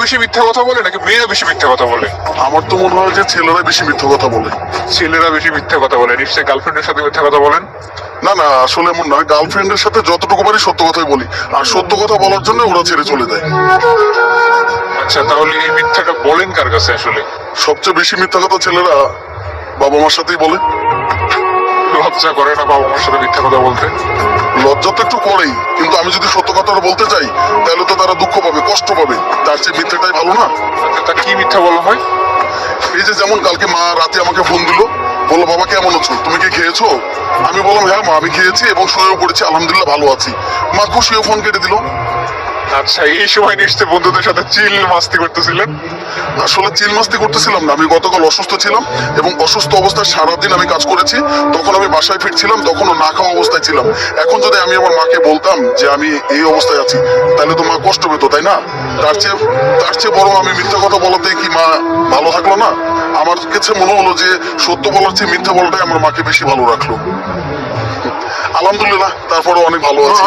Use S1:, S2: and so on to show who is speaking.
S1: বেশি মিথ্যা কথা বলে নাকি মেয়েরা বেশি মিথ্যা কথা বলে?
S2: আমার তো মনে হয় যে ছেলেরা বেশি মিথ্যা কথা বলে।
S1: ছেলেরা বেশি মিথ্যা কথা বলে? নিশ্চয়ই গার্লফ্রেন্ডের সাথে মিথ্যা কথা বলেন?
S2: না না, আসলে এমন নয়, গার্লফ্রেন্ডের সাথে যতটুকু পারি সত্য কথাই বলি, আর সত্য কথা বলার জন্য ওরা ছেড়ে চলে যায়।
S1: আচ্ছা, তাহলে এই মিথ্যাটা বলেন কার কাছে আসলে?
S2: সবচেয়ে বেশি মিথ্যা কথা ছেলেরা বাবা মার সাথেই বলে।
S1: লজ্জা করে না বাবা মার সাথে মিথ্যা কথা বলতে?
S2: লজ্জা তো একটু করেই, কিন্তু আমি যদি সত্য কথাটা বলতে চাই তাহলে তো তারা দুঃখ পাবে, কষ্ট পাবে, তার চেয়ে মিথ্যাটাই ভালো না?
S1: আচ্ছা, তা কি মিথ্যা বলা হয়?
S2: এই যে যেমন কালকে মা রাতে আমাকে ফোন দিল, বললো বাবা কেমন আছো, তুমি কি খেয়েছো? আমি বললাম হ্যাঁ মা আমি খেয়েছি এবং শুয়েও পড়েছি, আলহামদুলিল্লাহ ভালো আছি। মা খুশিও ফোন কেটে দিল।
S1: আচ্ছা, এই সময় নিশ্চয়ই বন্ধুদের সাথে চিল মাস্তি করতেছিলেন?
S2: আসলে চিল মাস্তি করতেছিলাম না, আমি গতকাল অসুস্থ ছিলাম এবং অসুস্থ অবস্থায় সারাদিন আমি কাজ করেছি। তখন আমি বাসায় ফিরছিলাম, তখনও না খাওয়া অবস্থায় ছিলাম। এখন যদি আমি আমার মাকে বলতাম যে আমি এই অবস্থায় আছি, তাহলে তো মা কষ্ট পেত, তাই না? তার চেয়ে বরং আমি মিথ্যা কথা বলাতে কি মা ভালো থাকলো না? আমার কাছে মনে হলো যে সত্য বলার চেয়ে মিথ্যা বলাটাই আমার মাকে বেশি ভালো রাখলো। আলহামদুলিল্লাহ, তারপরে অনেক ভালো আছি।